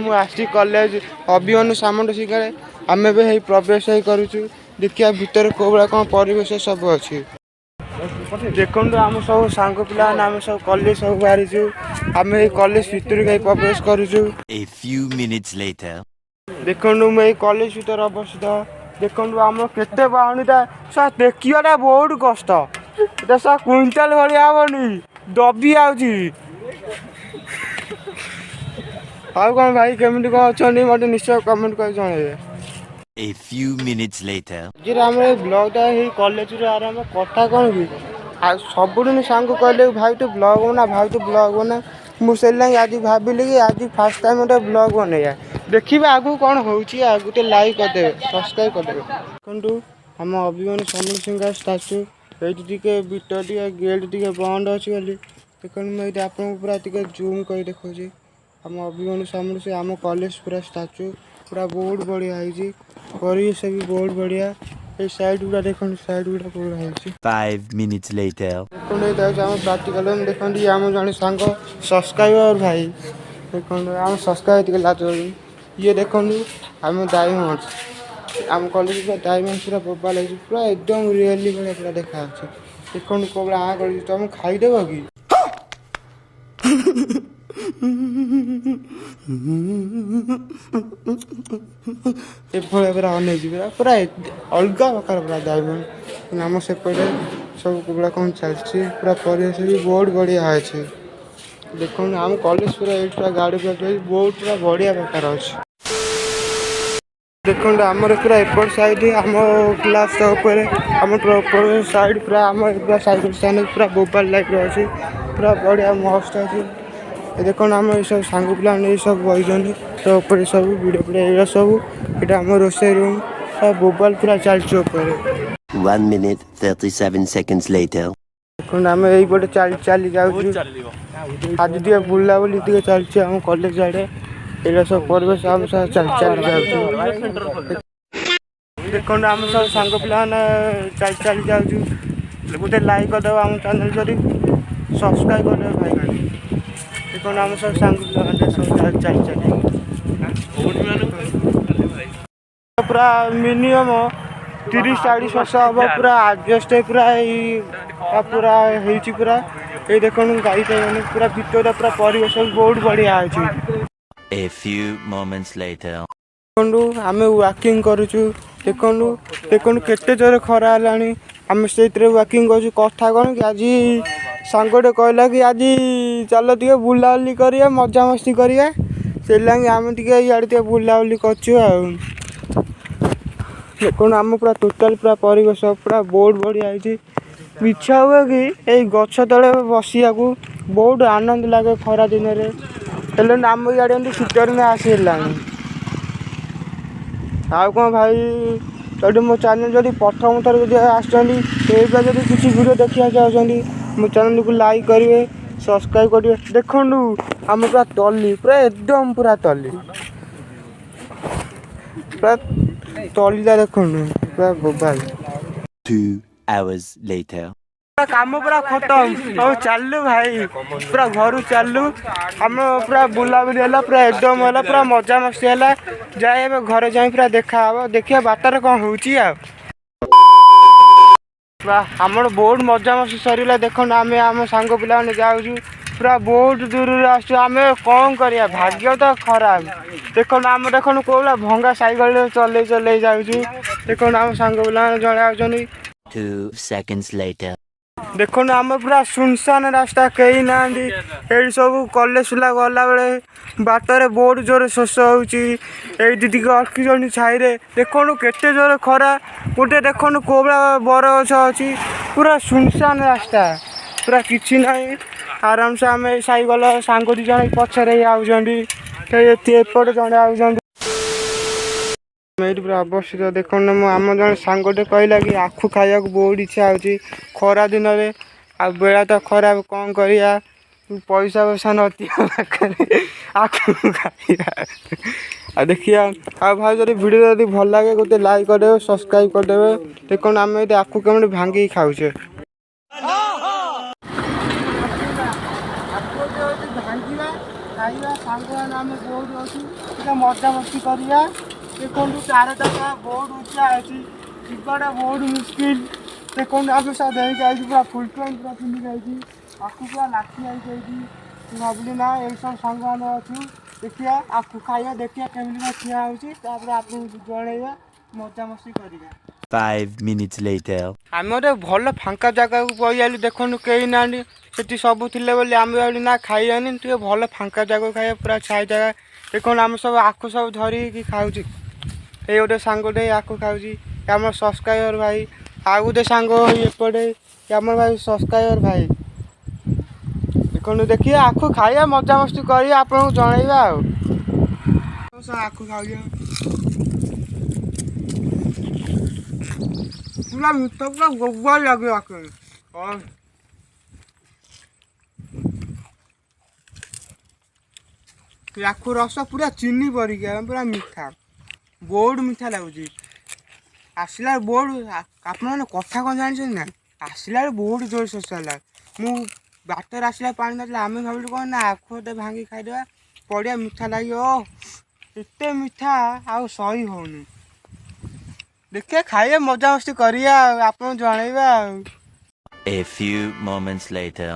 मुझे कॉलेज अभिमन्यु सामंत शिखर आम भी प्रवेश करुचु देखिए भितर कौ भाया कौन परिवेश सब अच्छी देखो आम सब सांग पिला आम सब कॉलेज सब बाहरीचु आम कॉलेज भितर कहीं प्रवेश करुचु देखो मुझे कॉलेज भीतर अवस्थित देखो आम केते बाहुनीटा सा देखा बहुत कष्ट सा क्विंटाल भाया हेनी दबी आउची आउ कौन भाई केमिति कौन अच्छा मत निश्चय कमेंट कर जणाइबे। A few minutes later. जी आम ब्लॉगटा कॉलेज आराम कथा कौन कि सबुदिन सांग कहले भाई तू ब्लॉग बना भाई तू ब्लॉग बना मुझे आज भाविली कि आज फास्ट टाइम गोटे ब्लॉग बनैया देखिए आगू कौन हो गोटे लाइक करदे सब्सक्राइब करदे देखु आम अभिमन्यु सामंत सिंह स्टाच्यू ये बिटर टे गेट टे बंद अच्छी बोली देखो मुझे आपको पूरा टे जूम कर देखा आम अभिमन्यु सामंत सिंह आम कॉलेज पूरा स्टाच्यू पूरा बहुत बढ़िया है परिवेश भी बहुत बढ़िया ये साइड गुड़ा देखो साइड गुड़ा पूरा है 5 minutes later. देखो आम प्राक्टिकल देखो आम जन सांग सब्सक्राइबर भाई देखो आम सब्सक्राइब लाज ये देखो आम डायमंड आम कॉलेज पूरा डायमंड पूरा बोबा लगे पूरा एकदम रियली भाई पूरा देखा देखो कौन आ कर तुम खाईदेव कि पूरा अनेक पूरा अलग प्रकार पूरा डायमंड आम सेपटे सब गुड़ा कौन चलती पूरा परिवेश भी बहुत बढ़िया अच्छे देखो आम कॉलेज पूरा ये पूरा गाड़ी पूरा बहुत पूरा बढ़िया प्रकार अच्छे देखो आमर पूरा एपट साइड आम क्लास आम साइड पूरा आम पूरा साइड स्टैंड पूरा मोबाइल लाइट अच्छी पूरा बढ़िया मस्त अच्छी देखो आम ये सब सांग पिला ये सब बही तो ऊपर सब वीडियो वीडियो ये सब ये आम रोसे रूम मोबाइल पूरा चलती 1 minute 37 seconds later. देखो आम यहीपटे चली जाऊँ आज टे बुला बुली टे चलती आम कॉलेज आड़े ये सब परिवेश आम सब चली जाऊँ देखो आम सब सांग पिला चली जाऊँ गोटे लाइक करदेव आम चैनल जरी सब्सक्राइब करदेव भाई देखो आम सब सांग पिला सब चली पूरा मिनिमम 30-40 वर्ष हम पूरा आडजस्ट पूरा पूरा पूरा ये देखो गाई पूरा भितर पूरा परिवेश बहुत बढ़िया अच्छी A few moments later. आम वाकिंग करुचु देखो देखो केते जोर खरा है आम से वाकिंग कर कथा कौन कि आज सांगटे कहला कि आज चल टे बुलाबुली करिया मजा मस्ती करिया से लगे आम टे इे बुलाबुली कर देखो आम पूरा टोटाल पूरा परिवेश पूरा बहुत बढ़िया है इच्छा हुए कि ये गछ तले बसिया बहुत आनंद लगे खरा दिन में आम इे शीत दिन आसला आउ कौन भाई जब मो चैनल जब प्रथम थर जब आसुँच किसी वीडियो देखा चाहते मो चैनल को लाइक करेंगे सब्सक्राइब करेंगे देखो आम पूरा तली पूरा एकदम पूरा तली पूरा तलीटा देखो पूरा मोबाइल 2 hours later. काम पूरा खत्म हम चलु भाई पूरा घर चलु आम पूरा बुलाबुली है पूरा एकदम है पूरा मजा मस्ती है जाए घर जाए पूरा देखा देखिए बाटर कौन हो आमर बहुत मजा मस्ती सरला देखो आम आम सांग पिला जाऊँ पूरा बहुत दूर आम कौन करिया भाग्य तो खराब देखो आम देखो कौ भंगा साइकेल चल चल जाऊँ देखो आम सांग पिला जड़े 2 seconds later. देखो आम पूरा सुनसान रास्ता कहीं ना ये सब कॉलेज पिला गला बेले बाटर बहुत जोर शोष होती अटकी छाई देखो केते जोर खरा गोटे देखो कौ बर गछ अच्छी पूरा सुनसान रास्ता पूरा किसी ना आराम से आम साइकेल सांग दी जन पछरे आउट जड़े आउट पूरा अवस्थित देखो आम जन सांगटे कहला कि आखु खाया बहुत इच्छा होची खरा दिन में आ बेला तो खराब कौन करिया पैसा वैसा नती आखु खाइया देखिया आ भाई जब वीडियो जब भल लगे गोटे लाइक करदे सब्सक्राइब करदे देखो आम ये आखु कमी भांगी खाऊे भांगा ଖାଇବା ସାଙ୍ଗମାନେ ଆମେ ବୋର୍ଡ ଅଛୁ ଟିକେ ମଜାମସ୍ତି କରିବା। ଦେଖନ୍ତୁ 4 ଟଙ୍କା ବୋର୍ଡ ଉଚ୍ଚା ଅଛି ଯିବାଟା ବହୁତ ମୁସ୍କିଲ। ଦେଖନ୍ତୁ ଆମେ ସବୁ ଦେଇକି ଆଇଛୁ ପୁରା ଫୁଲ୍ ପ୍ୟାଣ୍ଟ ପୁରା ପିନ୍ଧିକି ଆଇଛି ଆକୁ ପୁରା ଲାଠି ଆଇଛି। ମୁଁ ଭାବିଲି ନା ଏଇସବୁ ସାଙ୍ଗମାନେ ଅଛୁ ଦେଖିବା ଆକୁ ଖାଇବା ଦେଖିବା କେମିତି କ'ଣ ଠିଆ ହେଉଛି ତାପରେ ଆପଣଙ୍କୁ ଜଣେଇବା ମଜାମସ୍ତି କରିବା। 5 minutes later. ଆମେ ଗୋଟେ ଭଲ ଫାଙ୍କା ଜାଗାକୁ ପଳେଇଆଇଲୁ ଦେଖନ୍ତୁ କେହି ନାହାନ୍ତି ସେଠି ସବୁ ଥିଲେ ବୋଲି ଆମେ ଭାବିଲୁ ନା ଖାଇବାନି ଟିକେ ଭଲ ଫାଙ୍କା ଜାଗାକୁ ଖାଇବା ପୁରା ଛାଇ ଜାଗା। ଦେଖନ୍ତୁ ଆମେ ସବୁ ଆଖୁ ସବୁ ଧରିକି ଖାଉଛି। ଏଇ ଗୋଟେ ସାଙ୍ଗଟେ ଆଖୁ ଖାଉଛି ଆମର ସବସ୍କ୍ରାଇବର ଭାଇ। ଆଉ ଗୋଟେ ସାଙ୍ଗ ଏପଟେ ଆମର ଭାଇ ସବସ୍କ୍ରାଇବର ଭାଇ। ଦେଖନ୍ତୁ ଦେଖିବା ଆଖୁ ଖାଇବା ମଜାମସ୍ତି କରିବା ଆପଣଙ୍କୁ ଜଣେଇବା ଆଉ। ଆଖୁ ଖାଉଛ ପୁରା ମିଠା ପୁରା ଗୋବାର ଲାଗିବ ଆଖୁ। ଆଖୁ ରସ ପୁରା ଚିନି ପରିକା ପୁରା ମିଠା ବହୁତ ମିଠା ଲାଗୁଛି। ଆସିଲା ବୋର୍ଡ ଆପଣମାନେ କଥା କ'ଣ ଜାଣିଛନ୍ତି ନା ଆସିଲା ବେଳେ ବହୁତ ଜୋର ଶୋଷ ହେଲା। ମୁଁ ବାଟରେ ଆସିଲା ପାଣି ନଥିଲା ଆମେ ଭାବିଲୁ କ'ଣ ନା ଆଖୁ ଗୋଟେ ଭାଙ୍ଗି ଖାଇଦେବା ବଢ଼ିଆ ମିଠା ଲାଗିବ। ଏତେ ମିଠା ଆଉ ସହି ହେଉନି। ଦେଖିବା ଖାଇବା ମଜାମସ୍ତି କରିବା ଆଉ ଆପଣଙ୍କୁ ଜଣେଇବା ଆଉ। A few moments later.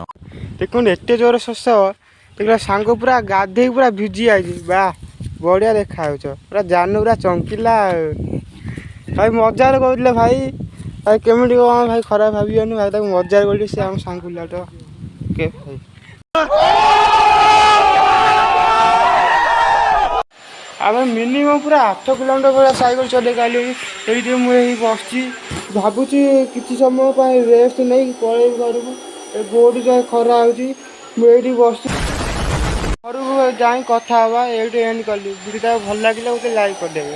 ଦେଖନ୍ତୁ ଏତେ ଜୋର ଶୋଷ ଦେଖିଲା ସାଙ୍ଗ ପୁରା ଗାଧେଇ ପୁରା ଭିଜି ଯାଇଛି ବା ବଢ଼ିଆ ଦେଖାଯାଉଛ ପୁରା ଜାନୁ ପୁରା ଚମକିଲା ଆଉ। ଭାଇ ମଜାରେ କହୁଥିଲେ ଭାଇ ଭାଇ କେମିତି କ'ଣ ଭାଇ ଖରାପ ଭାବିବନି ଭାଇ ତାକୁ ମଜାରେ କହୁଛି ସେ ଆମ ସାଙ୍ଗ ପିଲାଟା କେ ଭାଇ। ଆମେ ମିନିମମ୍ ପୁରା 8 କିଲୋମିଟର ଭଳିଆ ସାଇକେଲ ଚଲେଇକି ଆଇଲୁଣି। ଏଇଠି ମୁଁ ଏଇ ବସିଛି ଭାବୁଛି କିଛି ସମୟ ପାଇଁ ରେଷ୍ଟ ନେଇକି ପଳେଇବି ଘରକୁ। ଏ ବହୁତ ଯାଏ ଖରା ହେଉଛି ମୁଁ ଏଇଠି ବସିଛି ଘରକୁ ଯାଇ କଥା ହେବା। ଏଇଠି ଏଣ୍ଡ କଲି ଭିଡ଼ିଓଟା ଭଲ ଲାଗିଲା ଗୋଟେ ଲାଇକ୍ କରିଦେବେ।